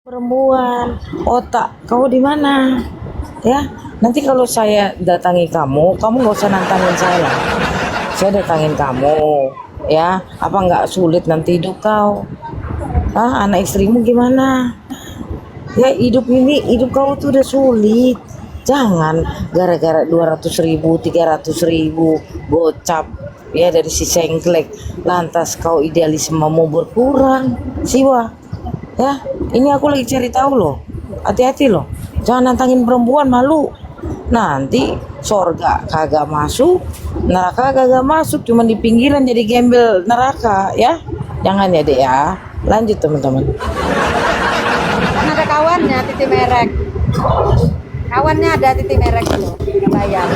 Perempuan, otak kau di mana? Ya, nanti kalau saya datangi kamu, kamu nggak usah nantangin saya lah. Saya datangin kamu, ya. Apa nggak sulit nanti hidup kau? Ah, anak istrimu gimana? Ya hidup ini, hidup kau tuh udah sulit. Jangan gara-gara 200.000, 300.000 gocap ya dari si sengklek. Lantas kau idealismemu berkurang, siwa. Ya, ini aku lagi cari tahu loh. Hati-hati loh. Jangan nantangin perempuan malu. Nanti sorga kagak masuk, neraka kagak masuk, cuma di pinggiran jadi gembel neraka ya. Jangan ya, Dek ya. Lanjut teman-teman. Kan ada kawannya Titi Merek. Kawannya ada Titi Merek itu. Bayar.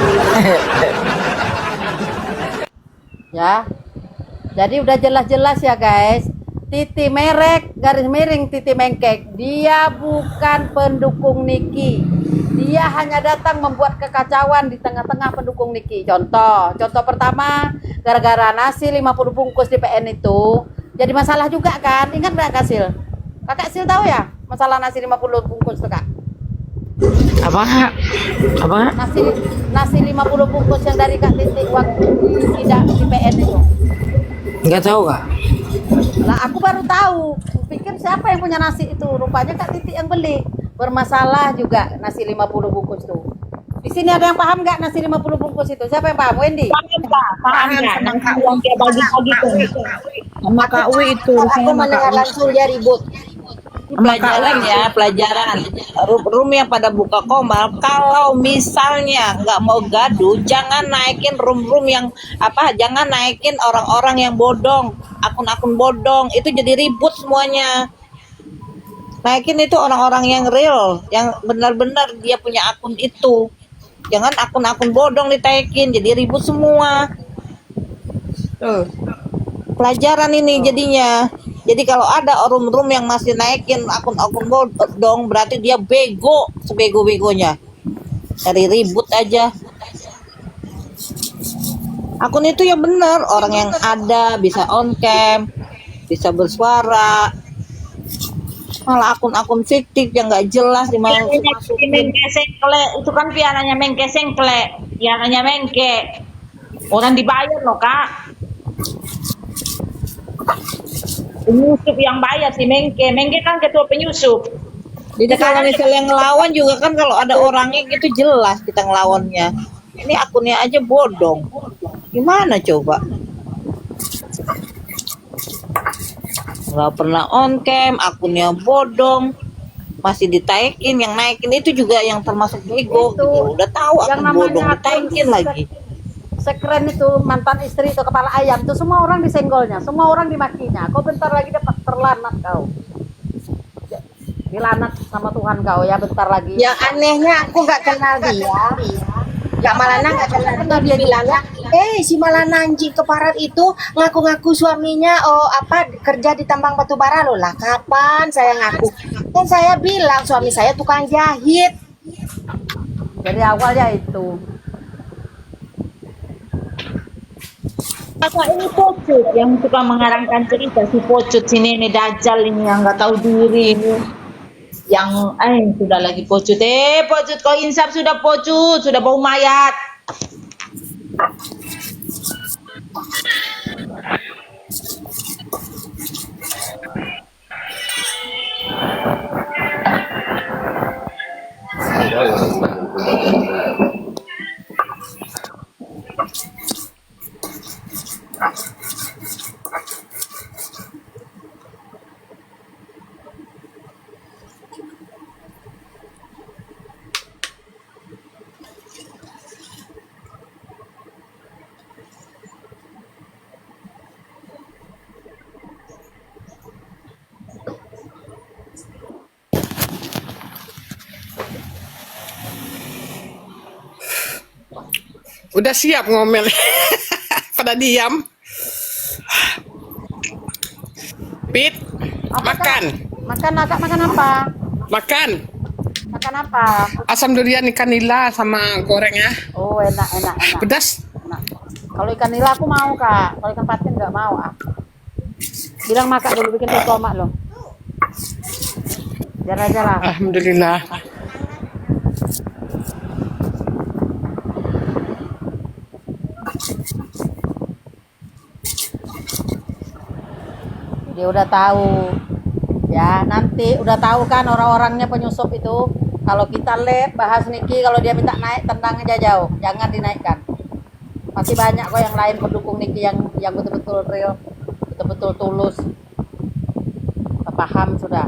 Ya. Jadi udah jelas-jelas ya guys. Titi Merek garis miring Titi Mengkek. Dia bukan pendukung Niki. Dia hanya datang membuat kekacauan di tengah-tengah pendukung Niki. Contoh pertama, gara-gara nasi 50 bungkus di PN itu jadi masalah juga kan? Ingat nggak Kak Sil? Kakak Sil tahu ya masalah nasi 50 bungkus tuh Kak? Apa? Apa? Nasi 50 bungkus yang dari Kak Titi waktu tidak di PN itu. Nggak tahu kak? Lah aku baru tahu. Pikir siapa yang punya nasi itu? Rupanya Kak Titi yang beli. Bermasalah juga nasi 50 bungkus tuh. Di sini ada yang paham nggak nasi 50 bungkus itu? Siapa yang paham? Wendy? Paham nggak? Nanti yang kayak bagi-bagi tuh sama Kak Wi itu Aku sama Kak mendengar Wi. langsung dia ribut. Pelajaran ya, pelajaran. Room yang pada buka komal, kalau misalnya nggak mau gaduh, jangan naikin room yang jangan naikin orang-orang yang bodong, akun-akun bodong, itu jadi ribut semuanya. Naikin itu orang-orang yang real, yang benar-benar dia punya akun itu. Jangan akun-akun bodong ditaikin, jadi ribut semua. Tuh. Pelajaran ini jadinya. Jadi kalau ada room yang masih naikin akun-akun bodong, berarti dia bego, sebego-begonya. Cari ribut aja. Akun itu ya benar, orang yang ada bisa on cam, bisa bersuara. Malah akun-akun fiktif yang nggak jelas dimasukin. Mengke sengkle itu kan piananya Mengke sengkle, piananya Mengke. Orang dibayar loh Kak. Penyusup yang bayar si Mengke. Mengke kan ketua penyusup. Jadi kalau misalnya ngelawan juga kan kalau ada orangnya gitu jelas kita ngelawannya. Ini akunnya aja bodong. Gimana coba? Nggak pernah on cam, akunnya bodong. Masih ditaikin, yang naikin itu juga yang termasuk bego. Itu, gitu. Udah tahu yang akun namanya bodong ditaikin lagi. Sekeren itu mantan istri itu kepala ayam tuh semua orang disenggolnya, semua orang dimakinya. Kau bentar lagi dapat terlanat kau. Dilanat sama Tuhan kau ya bentar lagi. Yang anehnya aku nggak kenal dia. Kak Malana nggak kenal dia bilangnya, si Malana anjing keparat itu ngaku-ngaku suaminya kerja di tambang batu bara loh lah. Kapan saya ngaku? Kan saya bilang suami saya tukang jahit. Jadi awalnya itu. Kakak ini Pocut yang suka mengarangkan cerita, si Pocut si nenek dajal ini yang nggak tahu diri ini. Yang sudah lagi Pocut. Pocut kau insaf sudah, Pocut sudah bau mayat. Udah siap ngomel. Pada diam. Pit, Apa, makan. Kak? Makan agak makan apa? Makan. Makan apa? Asam durian ikan nila sama gorengnya. Oh enak. Pedas. Enak. Kalau ikan nila aku mau Kak, kalau ikan patin nggak mau. Bilang makan dulu bikin tomat loh. Jalan-jalan. Alhamdulillah. Dia udah tahu. Ya, nanti udah tahu kan orang-orangnya penyusup itu. Kalau kita bahas Niki, kalau dia minta naik, tendang aja jauh. Jangan dinaikkan. Masih banyak kok yang lain pendukung Niki yang betul-betul real, betul-betul tulus. Kita paham sudah.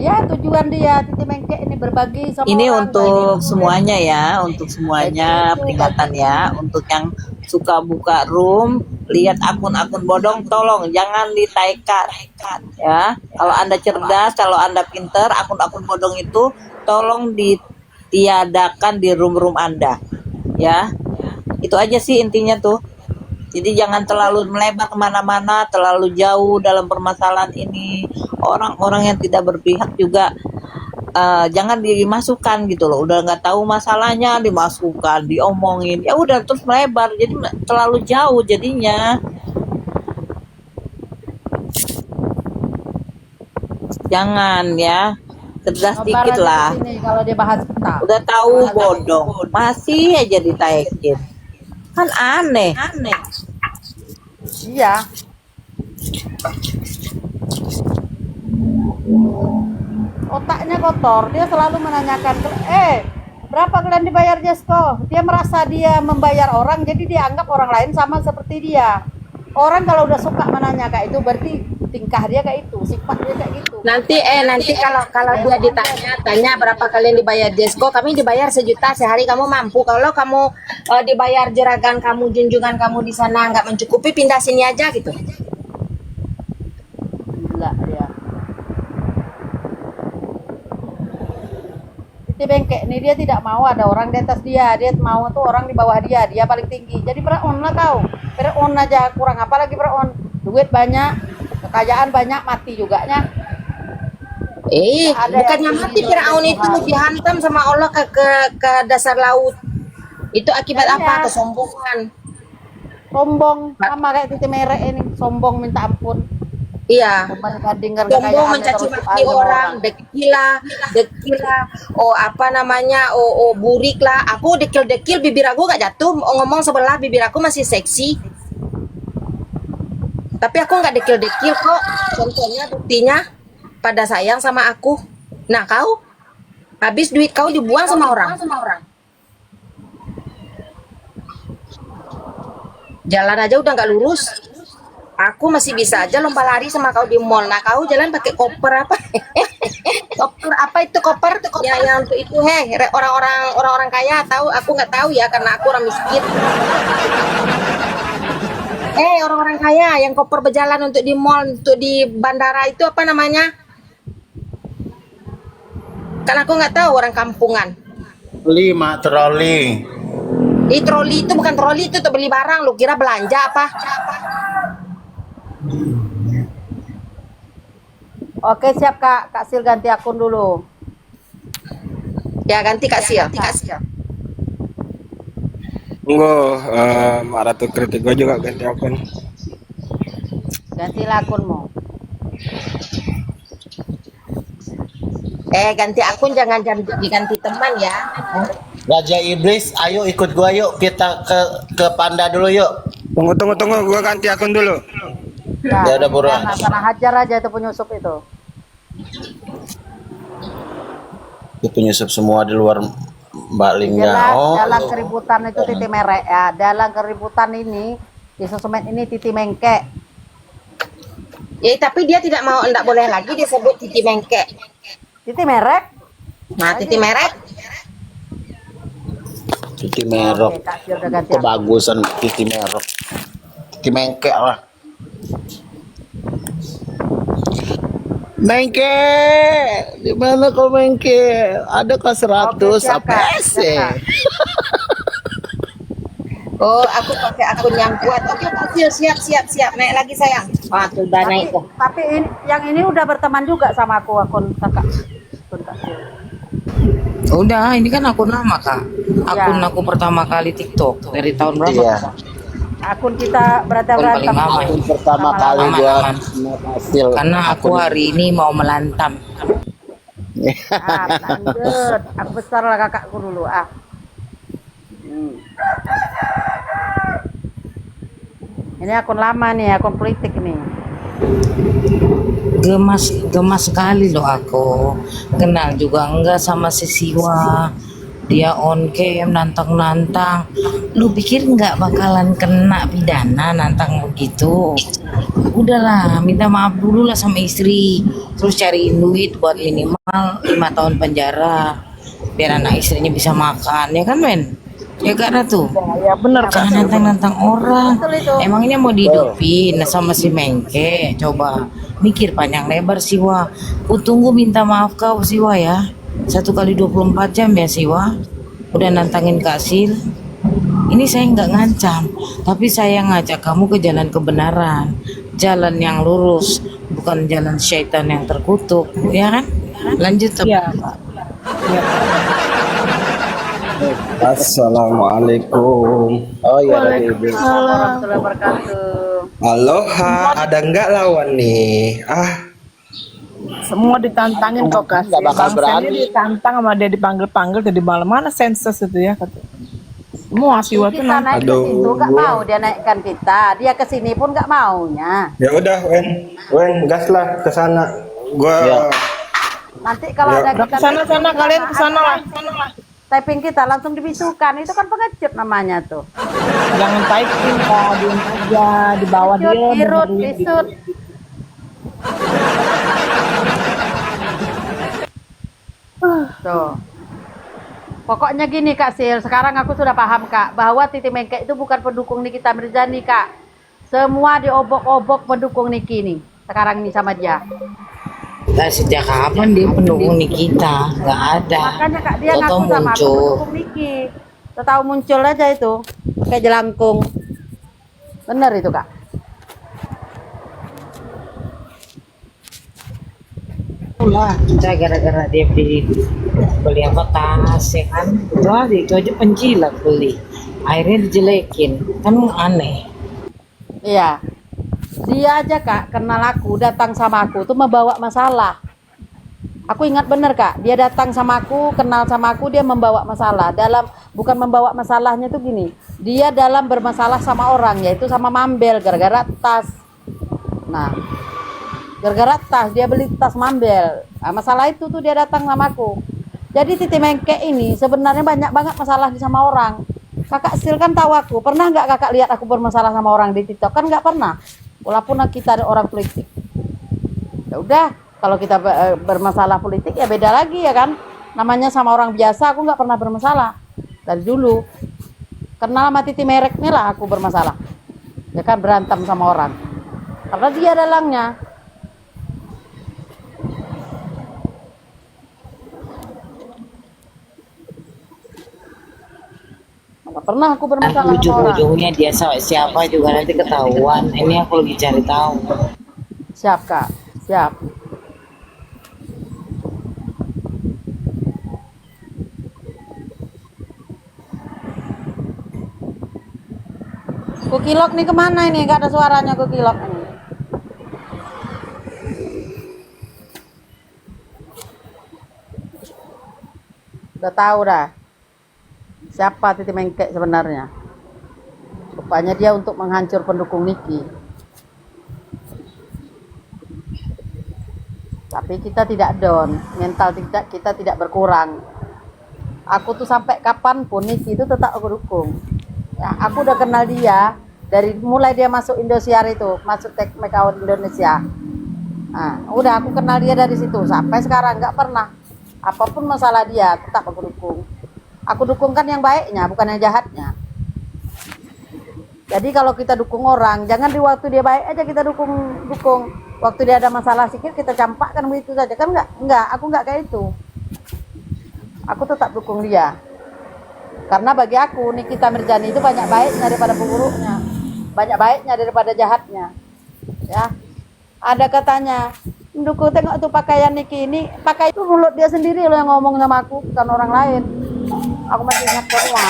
Ya tujuan dia Titi Mengke ini berbagi sama Ini orang. untuk semuanya ya, untuk semuanya peringatan ya. Untuk yang suka buka room, lihat akun-akun bodong, tolong jangan ditaikat ya. Kalau Anda cerdas, kalau Anda pinter, akun-akun bodong itu tolong ditiadakan di room-room Anda ya. Itu aja sih intinya tuh. Jadi jangan terlalu melebar kemana-mana, terlalu jauh dalam permasalahan ini. Orang-orang yang tidak berpihak juga jangan dimasukkan gitu loh. Udah nggak tahu masalahnya dimasukkan, diomongin. Ya udah terus melebar. Jadi terlalu jauh jadinya. Jangan ya. Cerdas dikit lah. Sini, kalau dia bahas kita. Udah tahu bodong, masih aja ditaikin. Kan aneh. Iya. Otaknya kotor, dia selalu menanyakan, berapa kalian dibayar Jesko? Dia merasa dia membayar orang, jadi dia anggap orang lain sama seperti dia. Orang kalau udah suka menanya kayak itu, berarti tingkah dia kayak itu, sifat dia kayak gitu. Nanti kalau dia tanya berapa kalian dibayar Jesko, kami dibayar 1 juta sehari, kamu mampu. Kalau kamu dibayar juragan kamu, junjungan kamu di sana nggak mencukupi, pindah sini aja gitu. Gila dia. Titi Bengke nih, dia tidak mau ada orang di atas dia mau tuh orang di bawah dia paling tinggi. Jadi Firaun lah tahu. Firaun aja kurang apa lagi Firaun. Duit banyak, kekayaan banyak, mati juga nya. Bukannya mati, Firaun itu dihantam sama Allah ke dasar laut. Itu akibat apa? Kesombongan. Sombong sama kayak Titi Merek ini, sombong minta ampun. Iya. Membandingkan Sombong kekayaannya mencaci terus maki orang, dekila, burik lah. Aku dekil, bibir aku gak jatuh, ngomong sebelah bibir aku masih seksi. Tapi aku nggak dekil kok. Contohnya, buktinya, pada sayang sama aku. Nah kau, habis duit kau dibuang sama orang. Jalan aja udah nggak lurus. Aku masih bisa aja lomba lari sama kau di mall. Nah kau jalan pakai koper apa? Koper apa itu koper? Ya yang untuk itu orang-orang kaya tahu. Aku nggak tahu ya karena aku orang miskin. Orang-orang kaya yang koper berjalan untuk di mall, untuk di bandara itu apa namanya? Kan aku nggak tahu, orang kampungan. Troli. Di troli itu bukan troli, itu untuk beli barang. Lu kira belanja apa? Oke siap Kak Sil, ganti akun dulu. Ya ganti Kak Sil. Tunggu, Ratu kritik gue juga ganti akun. Gantilah akunmu. Ganti akun, jangan diganti teman ya. Raja Iblis, ayo ikut gua yuk. Kita ke Panda dulu yuk. Tunggu, gue ganti akun dulu. Nah, Ya udah, buruan. Karena hajar aja itu penyusup itu. Itu penyusup semua di luar Mbak Lingga. Dalam keributan itu Titi Merek ya. Dalam keributan ini di sosmed ini Titi Mengke. Ya tapi dia tidak mau, enggak boleh lagi disebut Titi Mengke. Titi Merek. Nah Titi Merek. Titi Merok. Oke, Kak Sil udah ganti akun. Kebagusan Titi Merok. Titi Mengke lah. Mengke, di mana kau Mengke? Ada ke 100 Oke, siap, Kak. apa sih? Oh aku pakai akun yang kuat. Oke Kak Sil, siap. Naik lagi sayang. Wah tuh udah naik tuh. Tapi yang ini udah berteman juga sama aku akun Kakak. Akun Kak Sil. Udah, ini kan akun lama kak. Akun Ya. aku pertama kali TikTok dari tahun berapa? Iya. Akun kita berarti Akun paling berantem. lama. Akun pertama kali Aman, buat aman. hasil Karena aku akun. hari ini mau melantam. Lanjut. Aku besar lah kakakku dulu. Ini akun lama nih, akun politik nih. Gemas sekali loh aku. Kenal juga enggak sama si Siwa. Dia on cam nantang-nantang. Lu pikir nggak bakalan kena pidana nantang begitu? Udahlah, minta maaf dulu lah sama istri. Terus cariin duit buat minimal 5 tahun penjara. Biar anak istrinya bisa makan, ya kan men? Ya karena tuh. Ya bener Kak. Jangan nantang-nantang orang. Betul itu. Emangnya mau dihidupin sama si Mengke? Coba mikir panjang lebar Siwa. Ku tunggu minta maaf kau Siwa ya. 1 kali 24 jam ya Siwa. Udah nantangin Kak Sil. Ini saya nggak ngancam, tapi saya ngajak kamu ke jalan kebenaran, jalan yang lurus, bukan jalan syaitan yang terkutuk, ya kan? Lanjut. Iya Kak. Iya. Assalamualaikum. Oh iya tadi Iblis. Warahmatullahi wabarakatuh. Aloha, ada nggak lawan nih? Semua ditantangin kok Kak. Nggak bakal Bang berani. Sandy ditantang sama dia dipanggil-panggil jadi malam mana sensus itu ya kata. Semua Siwa tuh Kita naik ke Aduh. situ nggak mau dia naikkan kita. Dia ke sini pun nggak maunya. Ya udah, Wen, gas lah ke sana. Gua Ya. Nanti kalau ada udah kesana kalian kesana lah. typing kita langsung dibisukan. Itu kan pengecut namanya tuh. Jangan typing Kak, diem aja di bawah dia. Irut, irut, dengerin isut. Tuh. Pokoknya gini Kak Sil, sekarang aku sudah paham Kak, bahwa Titi Mengke itu bukan pendukung Nikita Mirzani Kak. Semua diobok-obok pendukung Niki nih, sekarang ini sama dia. Nah, sejak kapan dia pendukung Nikita? Nggak ada. Makanya Kak dia Tau-tau ngaku sama aku muncul. pendukung Niki. Tahu muncul aja itu, kayak jelangkung. Bener itu Kak. Lah, kita gara-gara dia beli apa tas ya kan? Itu aja penjilat beli. Akhirnya dijelekin, kan aneh. Iya. Dia aja Kak kenal aku, datang sama aku tuh membawa masalah. Aku ingat bener Kak, dia datang sama aku, kenal sama aku, dia membawa masalah. Bukan membawa masalahnya tuh gini. Dia dalam bermasalah sama orang, yaitu sama Mambel gara-gara tas. Nah, gara-gara tas, dia beli tas Mambel. Nah, masalah itu tuh dia datang sama aku. Jadi Titi Mengke ini sebenarnya banyak banget masalah di sama orang. Kakak Sil kan tahu aku. Pernah nggak kakak lihat aku bermasalah sama orang di TikTok? Kan nggak pernah. Walaupun kita ada orang politik. Ya udah, kalau kita bermasalah politik ya beda lagi ya kan. Namanya sama orang biasa aku nggak pernah bermasalah. Dari dulu. Kenal sama Titi Merek nih lah aku bermasalah. Ya kan berantem sama orang. Karena dia dalangnya. Nggak pernah aku bermasalah sama orang. Ujung-ujungnya dia siapa juga nanti ketahuan. Ini aku lagi cari tahu. Siap Kak, siap. Kukilok nih kemana ini? Gak ada suaranya Kukilok ini. Udah tahu dah. Siapa Titi Mengke sebenarnya? Rupanya dia untuk menghancur pendukung Niki. Tapi kita tidak down, mental kita tidak berkurang. Aku tuh sampai kapanpun Niki itu tetap aku dukung. Ya, aku udah kenal dia dari mulai dia masuk Indosiar itu, masuk Tech Make Out Indonesia. Nah, udah aku kenal dia dari situ sampai sekarang nggak pernah. Apapun masalah dia tetap aku dukung. Aku dukungkan yang baiknya, bukan yang jahatnya. Jadi kalau kita dukung orang, jangan di waktu dia baik aja kita dukung. Waktu dia ada masalah sedikit kita campakkan begitu saja kan enggak, aku enggak kayak itu. Aku tetap dukung dia. Karena bagi aku Nikita Mirzani itu banyak baiknya daripada buruknya. Banyak baiknya daripada jahatnya. Ya. Ada katanya, "Nduku tengok tuh pakaian Niki ini, pakai itu mulut dia sendiri loh yang ngomong sama aku, bukan orang lain." Aku masih ingat semua.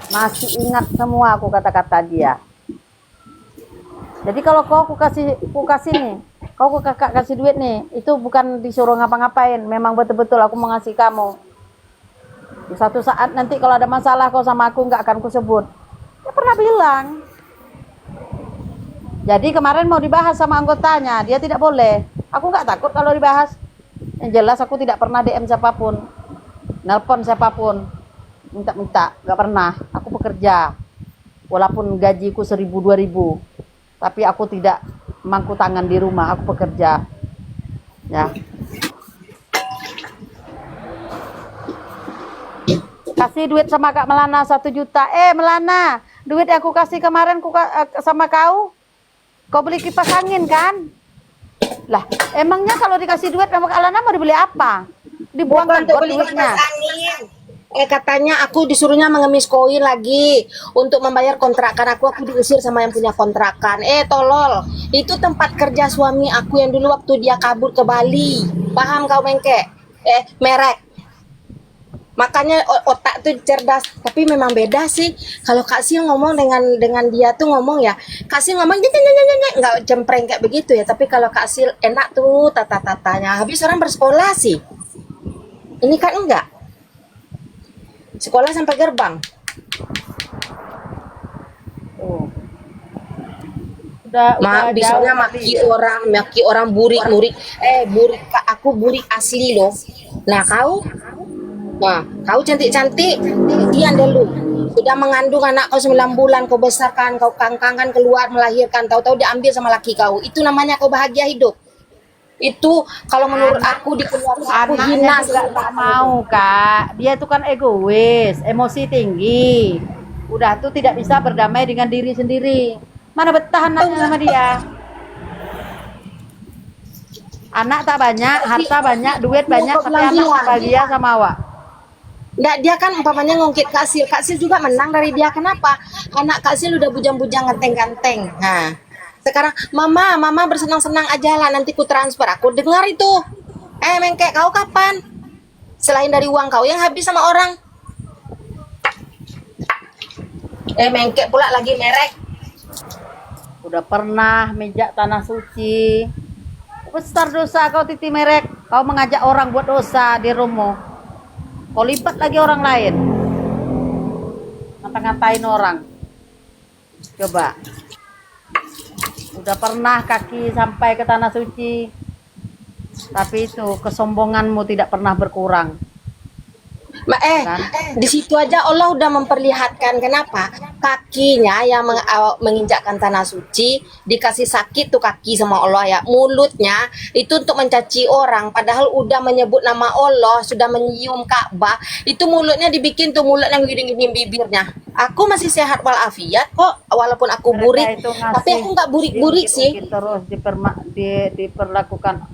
Masih ingat semua aku kata-kata dia. Jadi kalau aku kasih nih, aku kakak kasih duit nih, itu bukan disuruh ngapa-ngapain, memang betul-betul aku mau ngasih kamu. Di satu saat nanti kalau ada masalah kau sama aku nggak akan kusebut. Dia pernah bilang. Jadi kemarin mau dibahas sama anggotanya, dia tidak boleh. Aku nggak takut kalau dibahas. Yang jelas aku tidak pernah DM siapapun, nelpon siapapun, minta-minta, nggak pernah. Aku bekerja, walaupun gajiku 1.000 2.000. Tapi aku tidak mangku tangan di rumah, aku bekerja. Ya. Kasih duit sama Kak Melana 1 juta. Melana, duit yang aku kasih kemarin sama kau beli kipas angin kan? Lah, emangnya kalau dikasih duit sama Kak Melana mau dibeli apa? Dibuang kan Untuk beli duitnya. kipas angin. Katanya aku disuruhnya mengemis koin lagi untuk membayar kontrakan aku diusir sama yang punya kontrakan. Tolol. Itu tempat kerja suami aku yang dulu waktu dia kabur ke Bali. Paham kau Mengke? Merek. Makanya otak tuh cerdas, tapi memang beda sih. Kalau Kak Sil ngomong dengan dia tuh ngomong ya, Kak Sil ngomong nggak cempreng kayak begitu ya. Tapi kalau Kak Sil enak tuh tata-tatanya. Habis orang bersekolah sih. Ini kan enggak. Sekolah sampai gerbang. Udah Bisanya maki orang burik. Aku burik asli loh. Nah kau cantik-cantik, dia dulu sudah mengandung anak kau 9 bulan, kau besarkan, kau kangkangan keluar melahirkan, tahu-tahu diambil sama laki kau. Itu namanya kau bahagia hidup. Itu kalau menurut aku di keluarga aku hina. Nggak mau Kak, dia itu kan egois, emosi tinggi, udah tuh tidak bisa berdamai dengan diri sendiri. Mana betah anaknya sama dia. Anak tak banyak, harta banyak, duit banyak, tapi anak tak bahagia sama awak. Nggak, dia kan umpamanya ngungkit Kak Sil juga menang dari dia. Kenapa? Anak Kak Sil udah bujang-bujang ganteng-ganteng. Nah sekarang mama bersenang-senang aja lah, nanti ku transfer. Aku dengar itu. Mengke, kau kapan? Selain dari uang kau yang habis sama orang. Mengke pula lagi merek. Udah pernah mijak tanah suci. Besar dosa kau Titi Merek. Kau mengajak orang buat dosa di rumah. Kau lipat lagi orang lain. Ngata-ngatain orang. Coba. Udah pernah kaki sampai ke tanah suci, tapi itu kesombonganmu tidak pernah berkurang. Di situ aja Allah udah memperlihatkan kenapa kakinya yang menginjakkan tanah suci dikasih sakit tuh kaki sama Allah ya. Mulutnya itu untuk mencaci orang, padahal udah menyebut nama Allah, sudah menyium Ka'bah. Itu mulutnya dibikin tuh mulut yang gini-gini bibirnya. Aku masih sehat walafiat kok, walaupun aku burik, tapi aku nggak burik-burik sih. Terus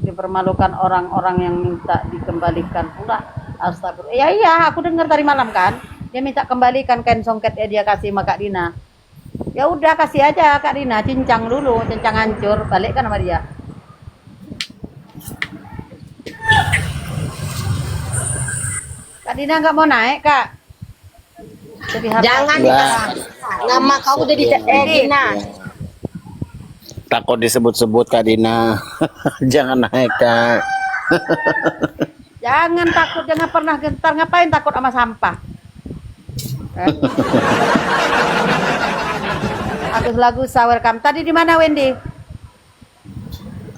dipermalukan orang-orang yang minta dikembalikan pula. Astagfirullah. Iya, aku dengar tadi malam kan. Dia minta kembalikan kain songket dia kasih sama Kak Dina. Ya udah kasih aja Kak Dina, cincang dulu, cincang hancur, balikkan sama dia. Kak Dina nggak mau naik Kak. Jadi Jangan dikasih nama kau udah di Dina. Takut disebut-sebut Kak Dina. Jangan naik Kak. Jangan takut, jangan pernah gentar. Ngapain takut sama sampah? Agus lagu welcome. Tadi di mana Wendy?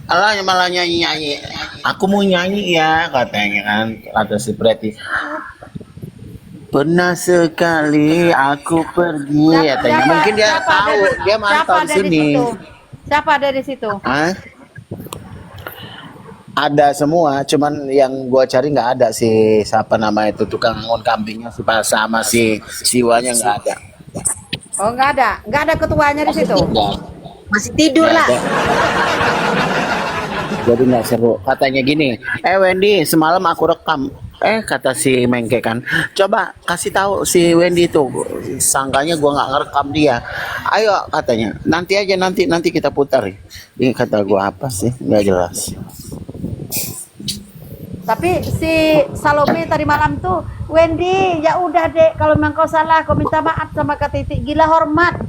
Allah malah nyanyi. Aku mau nyanyi ya katanya kan, kata si Preti. Pernah sekali aku pergi katanya. Mungkin dia tahu, dia mantau di sini. Siapa ada di situ? Hah? Ada semua, cuman yang gua cari nggak ada si siapa nama itu tukang ngon kambingnya si sama si siwanya nggak ada. Oh nggak ada ketuanya di situ. Masih tidur lah. Jadi nggak seru. Katanya gini, Wendy semalam aku rekam. Kata si Mengke kan, coba kasih tahu si Wendy tuh. Sangkanya gua nggak ngerekam dia. Ayo katanya, nanti aja nanti kita putar. Ini kata gua apa sih? Nggak jelas. Tapi si Salome tadi malam tuh, Wendy, ya udah dek, kalau memang kau salah, kau minta maaf sama Kak Titik. Gila hormat.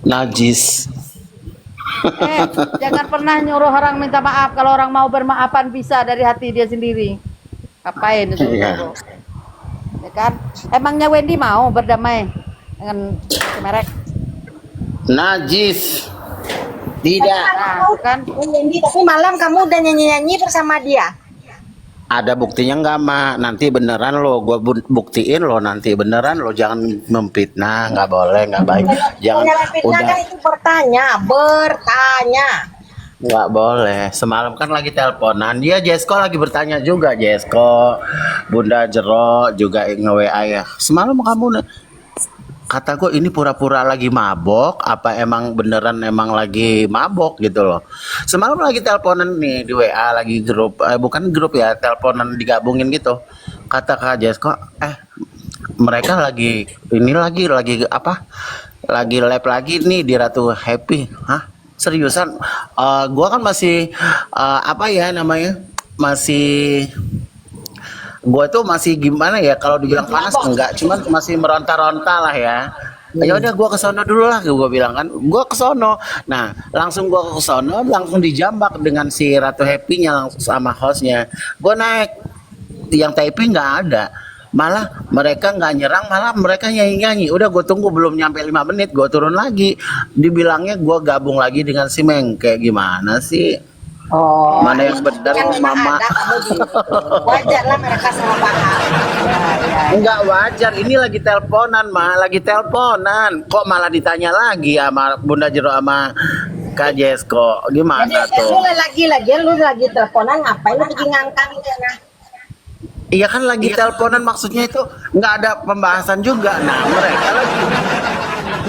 Najis. Jangan pernah nyuruh orang minta maaf. Kalau orang mau bermaafan bisa dari hati dia sendiri. Ngapain itu? Iya. Ya kan? Emangnya Wendy mau berdamai dengan si Merek? Najis. Tidak. Nah, itu kan. Wendy, tapi malam kamu udah nyanyi-nyanyi bersama dia. Ada buktinya nggak, Ma? Nanti beneran lo, gue buktiin lo nanti beneran lo, jangan memfitnah, nggak boleh, nggak baik. Jangan, Jangan fitnah udah, kan itu bertanya. nggak boleh. Semalam kan lagi teleponan, dia Jesko lagi bertanya juga, Jesko, Bunda Jero juga nge-WA ya. Semalam kamu kata gue ini pura-pura lagi mabok, apa emang beneran emang lagi mabok gitu loh. Semalam lagi teleponan nih di WA, lagi grup, bukan grup ya, teleponan digabungin gitu. Kata Kak Jesko, mereka lagi ini lagi apa? Lagi live lagi nih di Ratu Happy. Hah? Seriusan? Gua kan masih apa ya namanya? Masih gua tuh masih gimana ya, kalau dibilang panas enggak, cuman masih meronta-ronta lah ya. Ya udah gua ke sono dulu lah, gua bilang kan. Gua ke sono. Nah, langsung gua ke sono, langsung dijambak dengan si Ratu Happy-nya langsung sama hostnya. Gua naik, yang Taipei nggak ada. Malah mereka nggak nyerang, malah mereka nyanyi-nyanyi. Udah gue tunggu belum nyampe 5 menit, gue turun lagi. Dibilangnya gue gabung lagi dengan si Mengke. Gimana sih? Oh, Mana yang benar, kan memang Mama? ada kamu gitu. Wajar lah mereka salah paham. Enggak wajar, ini lagi teleponan, lagi teleponan. Kok malah ditanya lagi sama Bunda Jero sama Kak Jesko? Gimana Jadi tuh? lu lagi teleponan ngapain lu pergi ngangkang ya? Iya kan lagi teleponan, maksudnya itu nggak ada pembahasan juga. Nah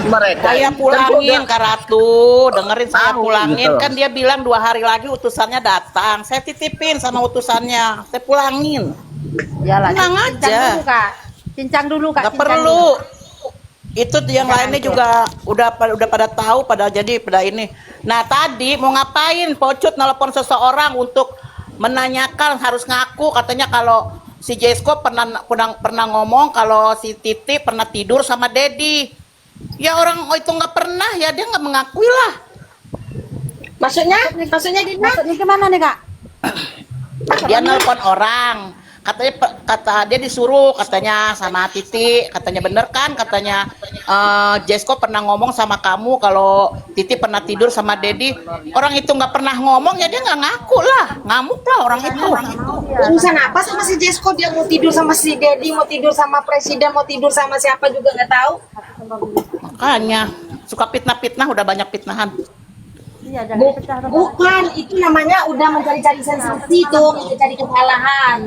mereka Saya kan pulangin juga Kak Ratu, dengerin saya tahu pulangin. gitu. Kan dia bilang 2 hari lagi utusannya datang. Saya titipin sama utusannya, saya pulangin. Iyalah. Tenang Cincang aja. dulu, Kak. Cincang dulu, Kak. Nggak cincang perlu. dulu. Itu yang lainnya juga udah pada tahu, pada ini. Nah tadi mau ngapain? Pocut nelpon seseorang untuk menanyakan, harus ngaku katanya kalau si Jesko pernah ngomong kalau si Titi pernah tidur sama Dedi. Ya orang itu nggak pernah, ya dia nggak mengakui lah. Maksudnya Dina? Maksudnya gimana nih, Kak? Dia nelpon orang, kata dia disuruh katanya sama Titi, katanya bener kan, katanya Jesko pernah ngomong sama kamu kalau Titi pernah tidur sama Dedi. Orang itu nggak pernah ngomong, ya dia nggak ngaku lah, ngamuk lah orang itu. Urusan apa sama si Jesko? Dia mau tidur sama si Dedi, mau tidur sama presiden, mau tidur sama siapa juga nggak tahu. Makanya suka fitnah-fitnah, udah banyak fitnahan. Iya, jangan pecah. Bukan, itu namanya udah mencari-cari sensasi tuh, mencari kesalahan.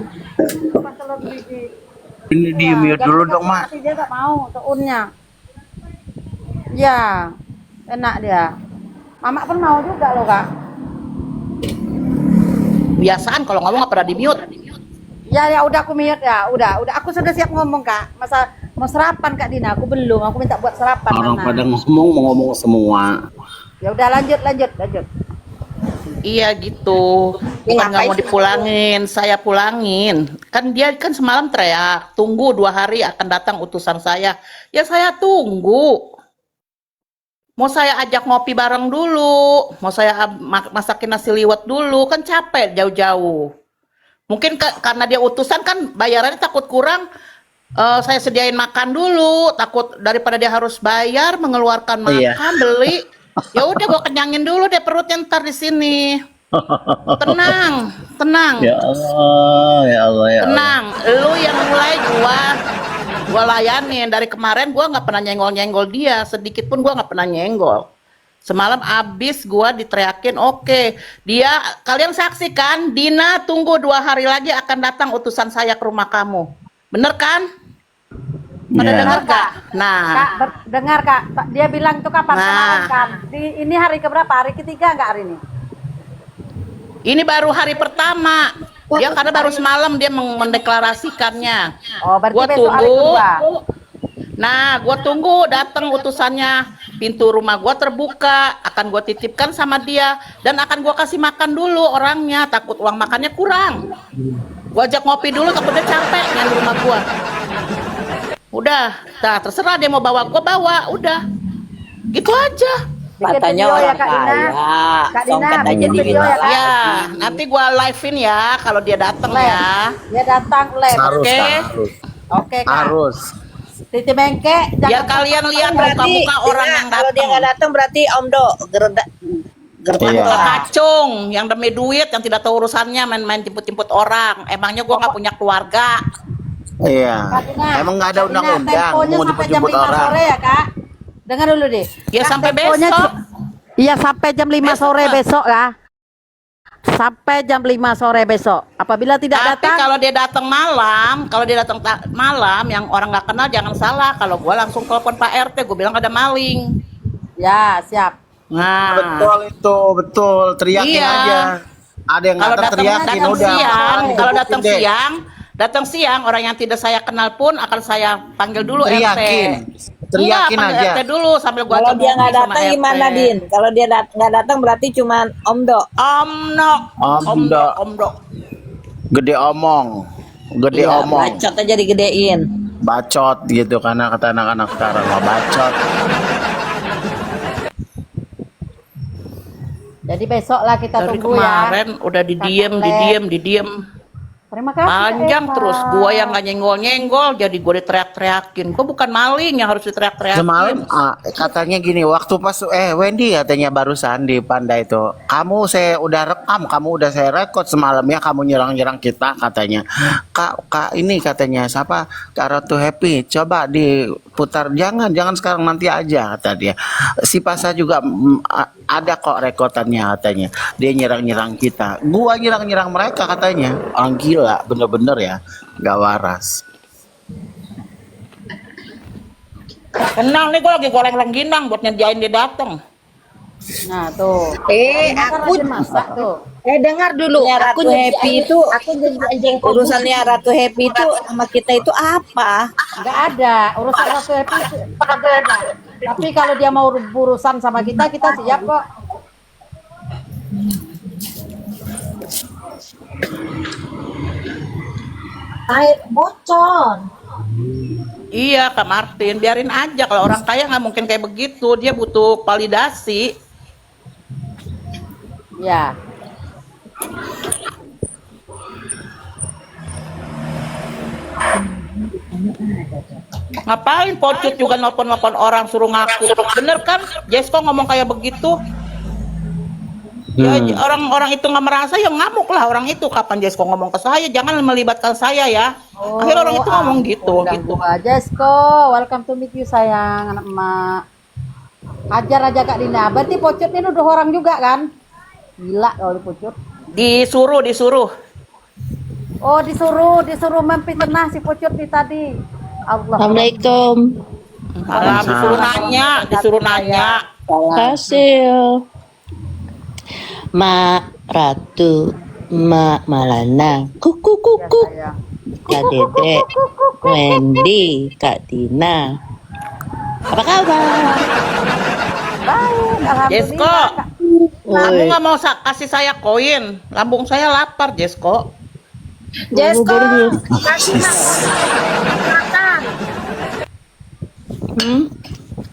Ini di mute dulu dong, Mak. Tapi dia nggak mau, teunnya. Ya, enak dia. Mama pun mau juga loh, Kak. Biasaan kalau ngomong nggak pernah di mute. Ya udah aku mute ya, udah aku sudah siap ngomong, Kak. Masa mau sarapan, Kak Dina, aku belum, aku minta buat sarapan. Orang Nana. pada ngomong semua. Ya udah lanjut. Iya gitu. Bukan nggak mau dipulangin, saya pulangin. Kan dia kan semalam teriak, tunggu 2 hari akan datang utusan saya. Ya saya tunggu. Mau saya ajak ngopi bareng dulu, mau saya masakin nasi liwet dulu, kan capek jauh-jauh. Mungkin karena dia utusan kan bayarannya takut kurang, saya sediain makan dulu, takut daripada dia harus bayar mengeluarkan makan Iya. beli. Ya udah gua kenyangin dulu deh perutnya ntar di sini. Tenang. Ya Allah, ya Allah, ya Allah. Tenang, lu yang mulai gua layanin dari kemarin. Gua nggak pernah nyenggol dia sedikit pun, gua nggak pernah nyenggol. Semalam abis gua diteriakin, oke. Kalian saksikan, Dina tunggu 2 hari lagi akan datang utusan saya ke rumah kamu. Bener kan? Pada Iya. dengar gak? Nah, Kak, dengar, Kak. Dia bilang itu kapan Nah. kemarin kan? Ini hari keberapa? Hari ketiga nggak hari ini? ini baru hari pertama. Dia karena baru semalam dia mendeklarasikannya. Oh, berarti Gua besok hari tunggu. kedua. Nah, gue tunggu datang utusannya. Pintu rumah gue terbuka, akan gue titipkan sama dia dan akan gue kasih makan dulu orangnya. Takut uang makannya kurang. Gua ajak ngopi dulu, takutnya capek yang di rumah gua. Udah, nah terserah dia mau bawa, gua bawa, udah. Gitu aja. Bikin Katanya video ya, orang Kak Dina. kaya. Kak Dina, Songket aja bikin video ya, Kak. Ya, nanti gua live-in ya kalau dia datang Live. ya. Dia datang live. Harus, Oke. Kak, harus. Oke, Kak. Harus. Titi Mengke, Biar kalian lihat muka-muka orang yang kalau dia nggak datang. datang berarti Om Do gereda gerbang Iya. doang. Kacung, yang demi duit, yang tidak tahu urusannya main-main jemput-jemput orang. Emangnya gua nggak punya keluarga. Iya. Kak Dina, Emang nggak ada Kak Dina, undang-undang temponya mau sampai jam dijemput 5 orang. sore ya, Kak. Dengar dulu deh. Ya, Kak, sampai temponya besok. Iya, sampai jam 5 sore besok ya. Sampai jam 5 sore besok. Apabila tidak Tapi datang, kalau dia datang malam, kalau dia datang malam yang orang nggak kenal jangan salah. Kalau gua langsung telepon Pak RT, gua bilang ada maling. ya siap. Nah, Betul itu, betul. Teriakin Iya. aja. Ada yang kalau nganter datang teriakin datang udah. siang, kalau datang Gebukin deh. datang siang orang yang tidak saya kenal pun akan saya panggil dulu Teriakin. RT. Teriakin Enggak, panggil aja. RT dulu sambil gua Kalau ajak dia ngopi nggak sama datang RT. gimana Din? Kalau dia nggak datang berarti cuman Om Do. Om no, Om Do. Om Do. Gede omong. Gede Iya, omong. bacot aja digedein. Bacot gitu karena kata anak-anak sekarang lah bacot. Jadi besok lah kita Dari tunggu ya. kemarin udah didiem. Terima kasih. Panjang Eva. terus gua yang nggak nyenggol-nyenggol jadi gua diteriak-teriakin. Gua bukan maling yang harus diteriak-teriakin. Semalam katanya gini waktu pas Wendy katanya barusan di Panda itu kamu saya udah rekam kamu udah saya rekod semalam ya kamu nyerang-nyerang kita katanya kak ini katanya siapa Kak Ratu Happy coba diputar jangan sekarang nanti aja kata dia si Pasa juga ada kok rekodannya katanya dia nyerang-nyerang kita gua nyerang-nyerang mereka katanya orang gila bener-bener ya nggak waras. Kenal nih gua lagi goreng rengginang buat nyediain dia datang. Nah tuh. Aku Rajin masak tuh. dengar dulu. Ya, Aku Ratu jadi Happy itu aku jadi anjing urusannya Ratu Happy itu sama kita itu apa? Nggak ada urusan Ratu Happy nggak ada. Tapi kalau dia mau urusan sama kita siap kok. air bocor. Iya Kak Martin, biarin aja kalau orang kaya nggak mungkin kayak begitu. Dia butuh validasi. Ya. Ngapain Pocut juga nelpon-nelpon orang suruh ngaku. Bener kan? Jesko ngomong kayak begitu. Ya, orang-orang itu nggak merasa ya ngamuk lah orang itu. Kapan Jesko ngomong ke saya, jangan melibatkan saya ya. Akhirnya orang itu ngomong gitu. Ganggu aja, Sko. Welcome to meet you sayang, anak emak. Ajar aja Kak Dina. Berarti Pocut ini nuduh orang juga kan? Gila kalau di Pocut. Disuruh. Oh disuruh memfitnah si Pocut nih tadi. Allah. Assalamualaikum. Malah disuruh nanya. Kasih. Mak Ratu, Mak Malana, kuku kuku, Ya, Kak Dede, Wendy, Kak Tina. Apa kabar? Baik, Jesko, alhamdulillah. kamu nggak mau kasih saya koin? Lambung saya lapar, Jesko. Jesko, kasih mak kontrakan.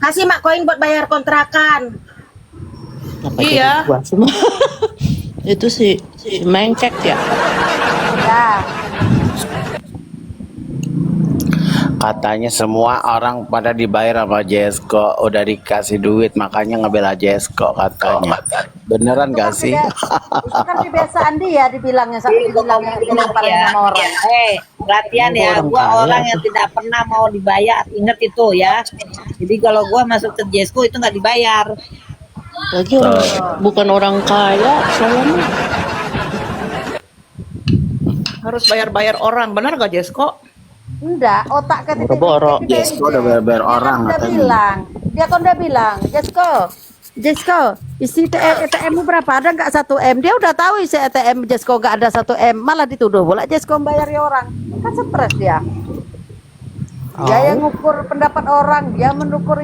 Kasih mak koin buat bayar kontrakan. Apa Iya. jadi gua semua? Itu si Mengkek ya. Ya. Katanya semua orang pada dibayar sama Jesko, udah dikasih duit makanya ngebela Jesko katanya. Beneran gak sih? Itu kan kebiasaan dia dibilangnya dilemparin sama orang. Perhatian ya, Orang gua kaya orang tuh. yang tidak pernah mau dibayar. Ingat itu ya. Jadi kalau gua masuk ke Jesko itu nggak dibayar. Lagi bukan orang kaya, saya mah. Harus bayar-bayar orang, benar gak Jesko? Enggak, otak ke titik Boro-boro. Jesko udah bayar orang udah katanya. dia kan udah bilang, Jesko, isi ATM-mu berapa? Ada nggak 1 M? Dia udah tahu isi ATM Jesko nggak ada 1 M, malah dituduh bola Jesko bayar orang. Kan stres dia. Dia yang ngukur pendapat orang, dia mengukur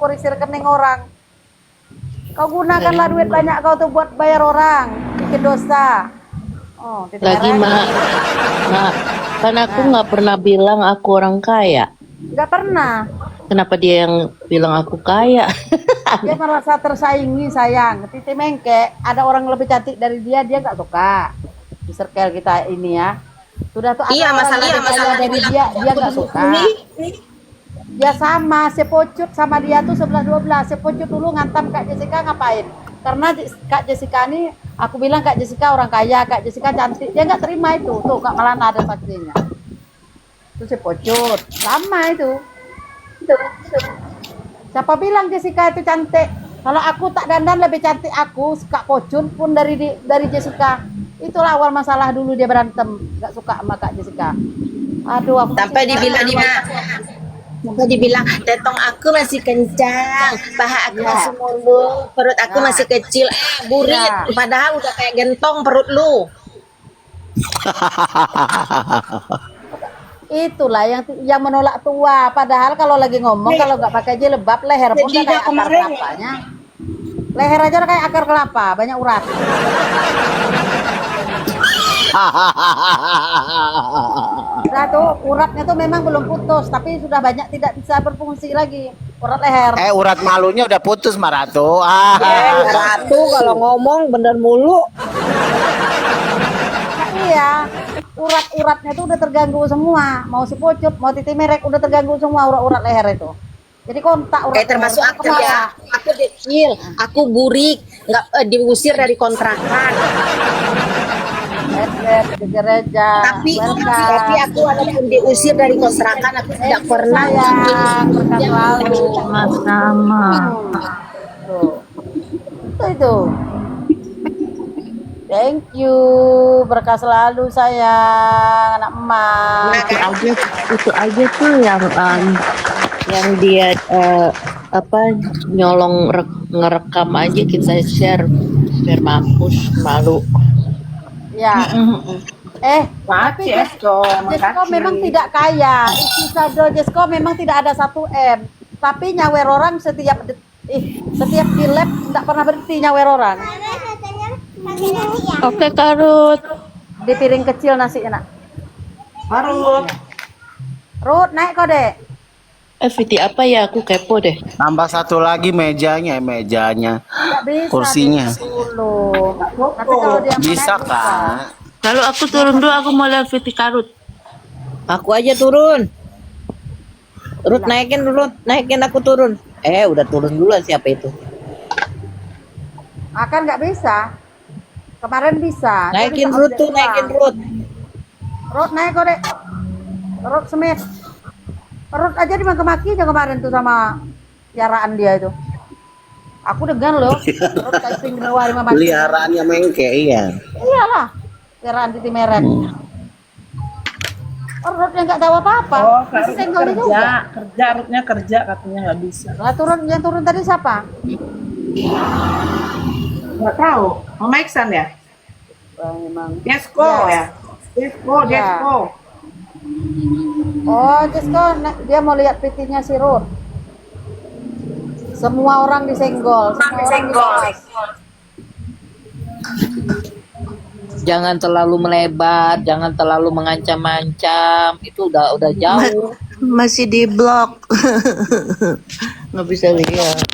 isi rekening orang. Kau gunakanlah duit banyak kau tuh buat bayar orang, bikin dosa. Oh, titik Lagi merek. mak, kan aku nggak pernah bilang aku orang kaya. Nggak pernah. Kenapa dia yang bilang aku kaya? Dia merasa tersaingi sayang. Titi Mengke, ada orang lebih cantik dari dia, dia nggak suka. Di circle kita ini ya. Sudah tuh ada Iya, orang masalahnya lebih kaya dari dia nggak suka. Dia sama, Sepocut sama dia tuh 11-12. Sepocut dulu ngantam Kak Jessica ngapain? Karena Kak Jessica ini, aku bilang Kak Jessica orang kaya, Kak Jessica cantik. Dia nggak terima itu. Tuh Kak Malana ada saksinya. Itu Sepocut. Sama itu. Siapa bilang Jessica itu cantik? Kalau aku tak dandan lebih cantik aku, Kak Pocun pun dari Jessica. Itulah awal masalah dulu dia berantem, nggak suka sama Kak Jessica. Aduh, aku Sampai dibilang tetong aku masih kencang, paha aku masih mulu, perut aku masih kecil. Burit, padahal udah kayak gentong perut lu. itulah yang menolak tua. Padahal kalau lagi ngomong kalau nggak pakai jilbab leher pun udah kayak akar kelapanya. Leher aja udah kayak akar kelapa, banyak urat. Nah tuh uratnya tuh memang belum putus, tapi sudah banyak tidak bisa berfungsi lagi urat leher. Urat malunya udah putus Maratu. Ratu kalau ngomong bener mulu. Nah, iya, urat-uratnya tuh udah terganggu semua. Mau si Pucut, mau Titi Merek udah terganggu semua urat-urat leher itu. Jadi kontak urat. Termasuk leher. aku ya, aku kecil, aku burik, nggak diusir dari kontrakan. Di gereja. Tapi aku walaupun diusir dari kontrakan, aku tidak pernah sayang, berkat selalu. Sama-sama. Tuh. Itu. Thank you, berkah selalu sayang, anak emak. Itu aja tuh yang dia nyolong ngerekam aja kita share biar mampus malu. Ya. Tapi Jesko memang tidak kaya. Isi saldo Jesko memang tidak ada 1 M. Tapi nyawer orang setiap di lab tidak pernah berhenti nyawer orang. Oke Karut. Di piring kecil nasi enak. Rut naik kau deh. Viti apa ya, aku kepo deh. Tambah satu lagi mejanya. Nggak bisa Kursinya. dulu. Nanti kalau dia mau Bisa naik, Kak. Kalau aku turun dulu, aku mau lihat Viti Karut. Aku aja turun. Rut naikin aku turun. Udah turun duluan siapa itu? Akan nggak bisa. Kemarin bisa. Dia Naikin bisa Rut update tuh, ulang. naikin Rut. Rut naik kau deh. Rut Smith. Rut aja dimaki-maki aja kemarin tuh sama piaraan dia itu. Aku degan loh. Rut typing di bawah 5 baju. Peliharaannya Mengke, iya. Iyalah. Piaraan Titi Merek. Rut yang nggak tahu apa-apa. Masih senggol juga. Rutnya kerja katanya nggak bisa. Lah yang turun tadi siapa? Nggak tahu. Mama Iksan ya? Memang. Desko ya? Desko. Oh, Jesko, dia mau lihat PT-nya si Rut. Semua orang disenggol, semua orang dibahas. Jangan terlalu melebar, jangan terlalu mengancam-ancam. Itu udah jauh. Masih di blok. Nggak bisa lihat.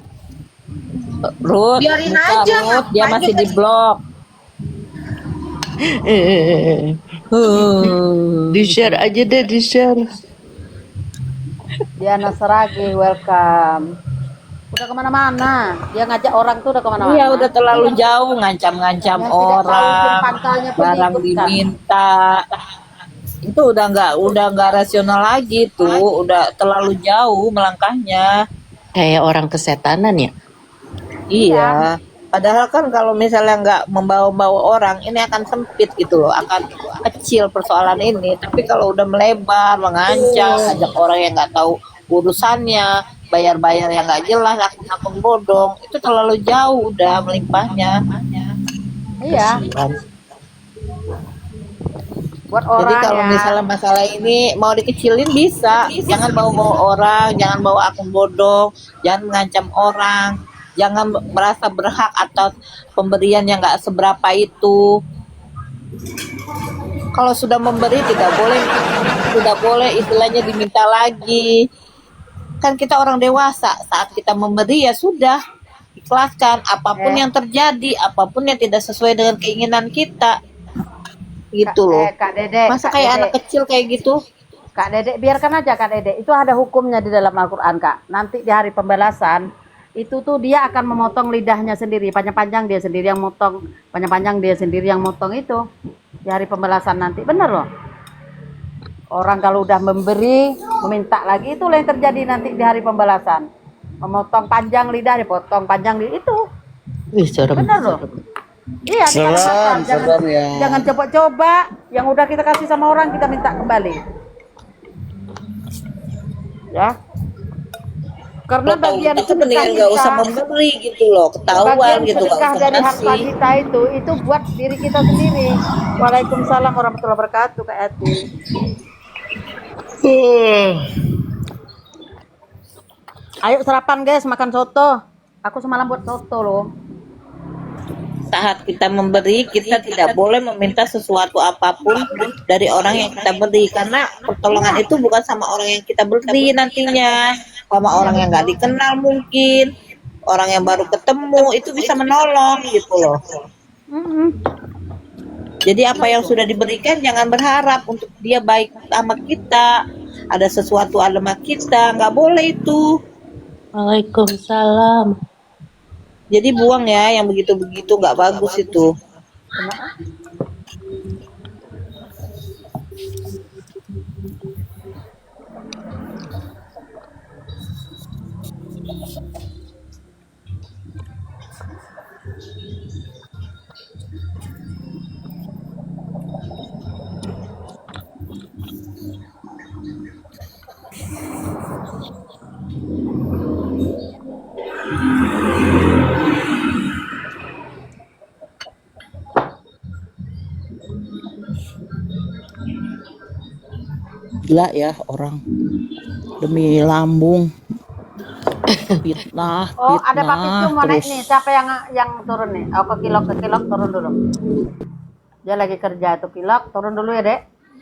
Rut, Biarin buka, aja, Rut, dia ngapain masih dia di blok. Di share aja deh, di share. Diana Seragi, welcome. Udah kemana-mana, dia ngajak orang tuh udah kemana-mana. Iya, udah terlalu jauh ngancam-ngancam Yang tidak tahu orang, pangkalnya pun barang diikutkan. diminta. Itu udah nggak rasional lagi tuh, udah terlalu jauh melangkahnya. Kayak orang kesetanan ya. Iya. Padahal kan kalau misalnya nggak membawa-bawa orang, ini akan sempit gitu loh, akan kecil persoalan ini. Tapi kalau udah melebar, mengancam, ajak orang yang nggak tahu urusannya, bayar-bayar yang nggak jelas, akun bodong, itu terlalu jauh udah melimpahnya. Iya, buat orang Jadi kalau ya. misalnya masalah ini mau dikecilin bisa, jangan bawa-bawa orang, jangan bawa akun bodong, jangan mengancam orang, jangan merasa berhak atas pemberian yang nggak seberapa itu. Kalau sudah memberi tidak boleh istilahnya diminta lagi. Kan kita orang dewasa, saat kita memberi ya sudah ikhlaskan apapun yang terjadi, apapun yang tidak sesuai dengan keinginan kita. Gitu loh. Kak Dedek, Masa Kak kayak Dedek. anak kecil kayak gitu? Kak Dedek, biarkan aja Kak Dedek. Itu ada hukumnya di dalam Al-Quran, Kak. Nanti di hari pembalasan, itu tuh dia akan memotong lidahnya sendiri. Panjang-panjang dia sendiri yang motong. Panjang-panjang dia sendiri yang motong itu. Di hari pembalasan nanti. Bener loh. Orang kalau udah memberi, meminta lagi, itulah yang terjadi nanti di hari pembalasan. Memotong panjang lidah, dipotong panjang lidah. Itu. Wih, serem. Bener loh. Iya, di pembalasan. Jangan coba-coba. Yang udah kita kasih sama orang, kita minta kembali. Ya. Karena bagian itu mendingan nggak usah memberi gitu loh, ketahuan bagian gitu, nggak sedekah usah dari harta ngasih. kita itu buat diri kita sendiri. Waalaikumsalam warahmatullahi wabarakatuh, Kak Ati. Ayo sarapan guys, makan soto. Aku semalam buat soto loh. Saat kita memberi, kita tidak boleh meminta sesuatu apapun dari orang yang kita beri, karena pertolongan itu bukan sama orang yang kita beri nantinya, sama orang yang nggak dikenal mungkin, orang yang baru ketemu itu bisa menolong gitu loh. Jadi apa yang sudah diberikan jangan berharap untuk dia baik sama kita, ada sesuatu sama kita, nggak boleh itu. Waalaikumsalam. Jadi buang ya yang begitu-begitu, nggak bagus itu. Gila ya orang demi lambung fitnah. Oh, ada Pak Pitu mau naik terus. nih. Siapa yang turun nih? Oh, ke kilok turun dulu. Dia lagi kerja itu pilok, turun dulu ya, Dek.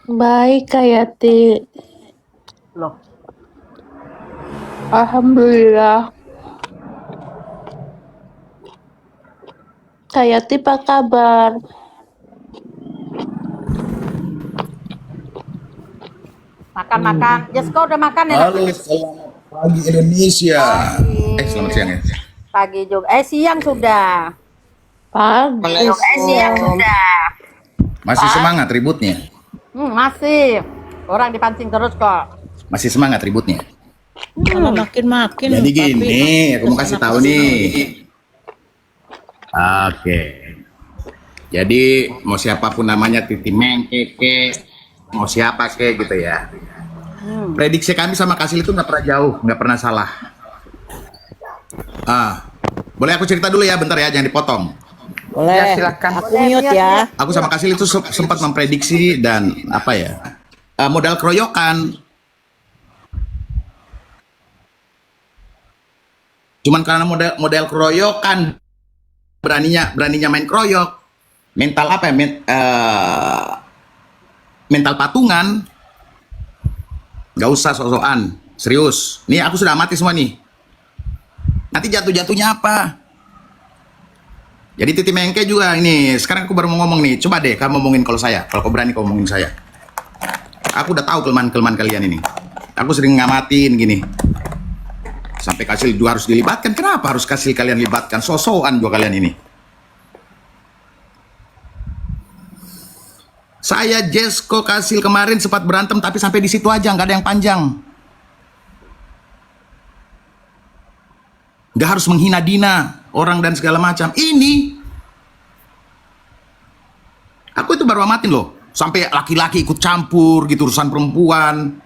Baik, Kak Yati. Loh. Alhamdulillah. Kak Yati, apa kabar? Makan. Jesko udah makan ya? Halo, selamat pagi Indonesia. Selamat siang ya. Pagi juga. Siang sudah. Pagi. Siang sudah. Masih semangat ributnya? Masih. Orang dipancing terus kok. Masih semangat ributnya? Malah makin. Jadi gini, aku mau kasih tahu nih. Oke. Jadi mau siapapun namanya Titi Mengke, mau siapa ke gitu ya. Prediksi kami sama Kasil itu nggak pernah jauh, nggak pernah salah. Boleh aku cerita dulu ya, bentar ya, jangan dipotong. Boleh. Ya, silakan. Aku mute ya. Aku sama Kasil itu sempat memprediksi dan apa ya, modal keroyokan. Cuman karena model keroyokan, beraninya main keroyok, mental apa ya, mental patungan. Gak usah sok-sokan, serius. Nih aku sudah amati semua nih. Nanti jatuh-jatuhnya apa? Jadi Titi Mengke juga ini. Sekarang aku baru mau ngomong nih. Coba deh kamu ngomongin kalau kau berani kau ngomongin saya. Aku udah tahu kelemahan kalian ini. Aku sering ngamatin gini. Sampai Kasil juga harus dilibatkan. Kenapa harus Kasil kalian libatkan? So-soan juga kalian ini. Saya Jesko Kasil kemarin sempat berantem tapi sampai di situ aja, nggak ada yang panjang. Nggak harus menghina Dina, orang dan segala macam. Ini aku itu baru amatin loh. Sampai laki-laki ikut campur gitu urusan perempuan.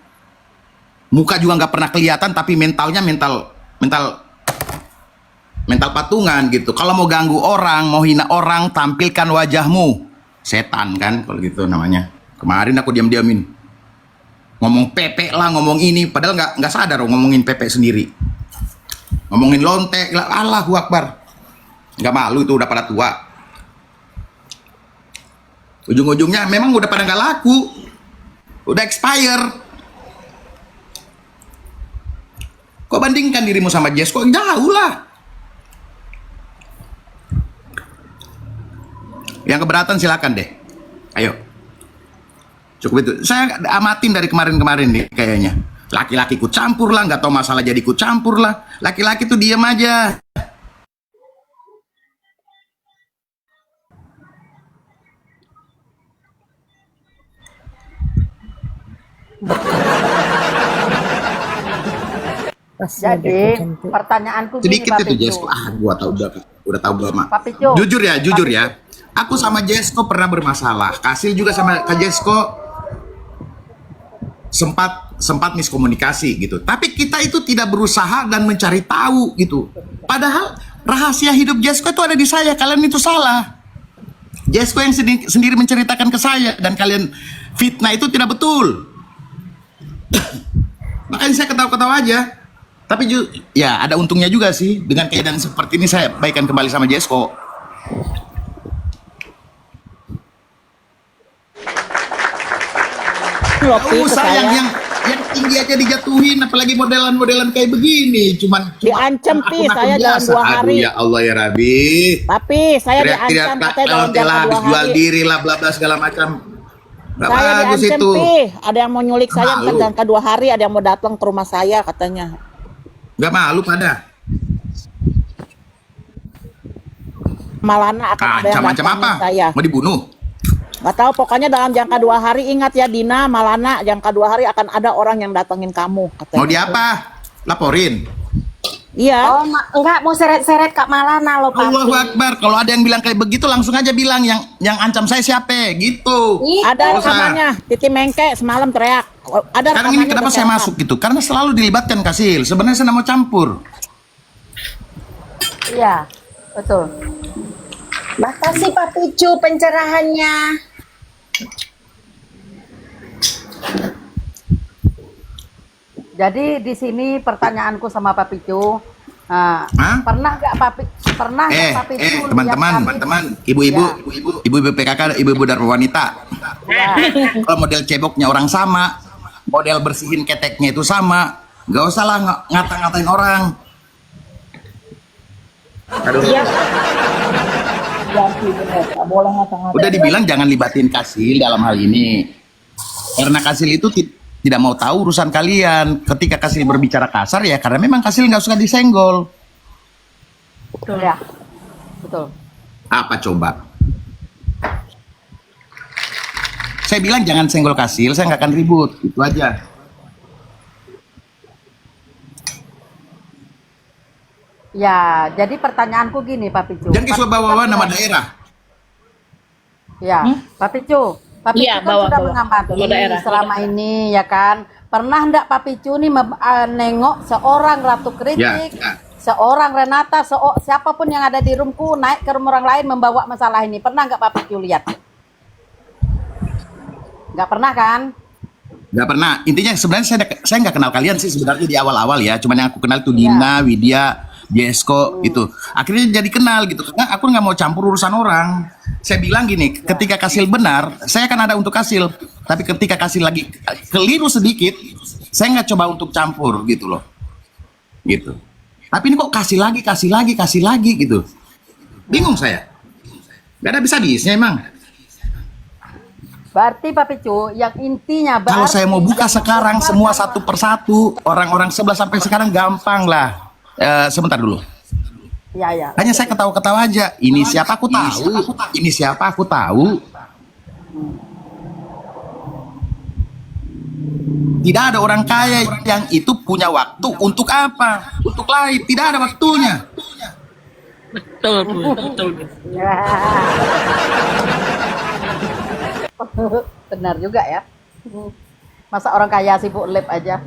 Muka juga nggak pernah kelihatan tapi mentalnya mental patungan gitu. Kalau mau ganggu orang, mau hina orang, tampilkan wajahmu. Setan kan kalau gitu namanya. Kemarin aku diam-diamin ngomong Pepe lah, ngomong ini padahal nggak sadar ngomongin Pepe sendiri, ngomongin lontek lah. Allahu Akbar, nggak malu itu udah pada tua. Ujung-ujungnya memang udah pada nggak laku, udah expire. Kok bandingkan dirimu sama Jesko? Jauh lah. Yang keberatan silakan deh. Ayo. Cukup itu. Saya amatin dari kemarin-kemarin nih kayaknya. Laki-laki ikut campur lah, nggak tahu masalah jadi ikut campur lah. Laki-laki tuh diam aja. Jadi pertanyaanku gini Sedikit Pak itu Picu. Jesko. Gua tahu udah tahu gua mah. Pak Picu. Jujur ya. Aku sama Jesko pernah bermasalah. Kasil juga sama Kak Jesko sempat miskomunikasi gitu. Tapi kita itu tidak berusaha dan mencari tahu gitu. Padahal rahasia hidup Jesko itu ada di saya. Kalian itu salah. Jesko yang sendiri menceritakan ke saya dan kalian fitnah itu tidak betul. Makanya saya ketawa-ketawa aja. Tapi ya ada untungnya juga sih. Dengan keadaan seperti ini saya baikan kembali sama Jesko. Lopi ke Usah saya. yang tinggi aja dijatuhin, apalagi modelan-modelan kayak begini. Diancam, Pi, akun-akun saya dalam biasa. 2 hari. Aduh ya Allah ya Rabbi. Tapi saya diancam katanya dalam jangka 2 habis jual hari. diri lah bla bla segala macam. Gak Saya bagus diancam, itu. Pi. Ada yang mau nyulik saya Malu. jangka 2 hari, ada yang mau datang ke rumah saya katanya. Gak malu pada. Malana akan ada yang Macam-macam datangin apa? saya. Mau dibunuh? Gak tahu, pokoknya dalam jangka 2 hari, ingat ya Dina, Malana, jangka 2 hari akan ada orang yang datangin kamu katanya. Mau di apa? Laporin. Iya. Oh, enggak mau seret-seret Kak Malana loh, Pak. Allahu Akbar. Kalau ada yang bilang kayak begitu langsung aja bilang yang ancam saya siapa gitu. Ada Nggak usah. rekamannya, Titi Mengke semalam teriak. Ada Sekarang ini rekamannya kenapa udah saya rekam. masuk gitu? Karena selalu dilibatkan Kasil. Sebenarnya saya nggak mau campur. Iya, betul. Makasih Pak Picu pencerahannya. Jadi di sini pertanyaanku sama Pak Picu, pernah nggak Pak Picu teman-teman, ibu-ibu PKK, ibu-ibu darah wanita. Kalau model ceboknya orang sama, model bersihin keteknya itu sama, nggak usah lah ngata-ngatain orang. Aduh. Udah dibilang jangan libatin Kasil dalam hal ini, karena Kasil itu tidak mau tahu urusan kalian. Ketika Kasil berbicara kasar ya karena memang Kasil nggak suka disenggol. Betul ya, betul. Apa coba? Saya bilang jangan senggol Kasil, saya nggak akan ribut, itu aja. Ya, jadi pertanyaanku gini Pak Picu. Jangan kisah bawa nama daerah. Ya, Pak Picu. Pak Picu Iya, kan bawa sudah nama mengamati daerah. selama ini ya kan. Pernah enggak Pak Picu nih nengok seorang Ratu Kritik, Ya. seorang Renata, siapapun yang ada di roomku naik ke rumah orang lain membawa masalah ini. Pernah enggak Pak Picu lihat? Enggak pernah kan? Nggak pernah. Intinya sebenarnya saya nggak kenal kalian sih sebenarnya di awal-awal ya. Cuman yang aku kenal tuh Dina, Widya, Jesko itu. Akhirnya jadi kenal gitu. Karena aku nggak mau campur urusan orang. Saya bilang gini, ketika Kasil benar, saya akan ada untuk Kasil. Tapi ketika Kasil lagi keliru sedikit, saya nggak coba untuk campur gitu loh. Gitu. Tapi ini kok kasih lagi gitu. Bingung saya. Gak ada bisa-bisanya emang. Berarti Pak Picu yang intinya Kalau berarti saya mau buka yang sekarang membongkar semua satu persatu, orang-orang sebelah sampai sekarang gampang lah. Sebentar dulu. Ya. Hanya saya ketawa-ketawa aja. Ini siapa aku tahu. Ini siapa aku tahu. Tidak ada orang kaya yang itu punya waktu untuk apa? Untuk lain. Tidak ada waktunya. Betul, Bu. Betul. Benar juga ya. Masa orang kaya sibuk lab aja.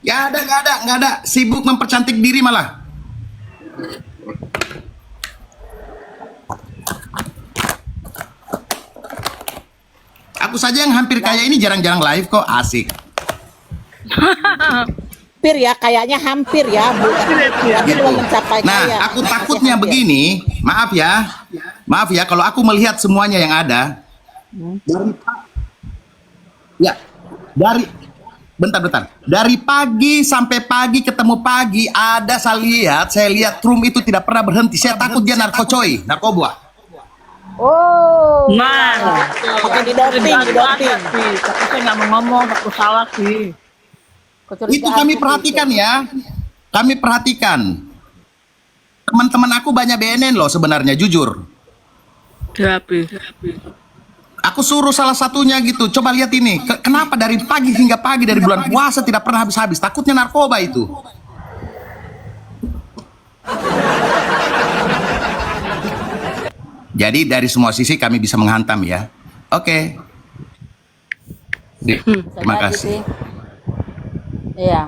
Ya nggak ada. Sibuk mempercantik diri malah. Aku saja yang hampir kaya ini jarang-jarang live kok, asik. Hampir ya, kayaknya hampir ya, Bu. Tapi Gitu. belum mencapai Nah, kaya. aku Masih takutnya hampir. begini, maaf ya. Maaf ya, kalau aku melihat semuanya yang ada, dari bentar. Dari pagi sampai pagi ketemu pagi, ada saya lihat room itu tidak pernah berhenti. Saya takut dia narkoba. Oh. Nah, pakai didoping. Tapi saya nggak mau ngomong, takut salah sih. Itu kami perhatikan ya. Kami perhatikan. Teman-teman aku banyak BNN loh sebenarnya, jujur. Aku suruh salah satunya gitu, coba lihat ini. Kenapa dari pagi hingga pagi dari bulan puasa tidak pernah habis-habis? Takutnya narkoba itu. Jadi dari semua sisi kami bisa menghantam ya. Oke. Terima kasih. Iya.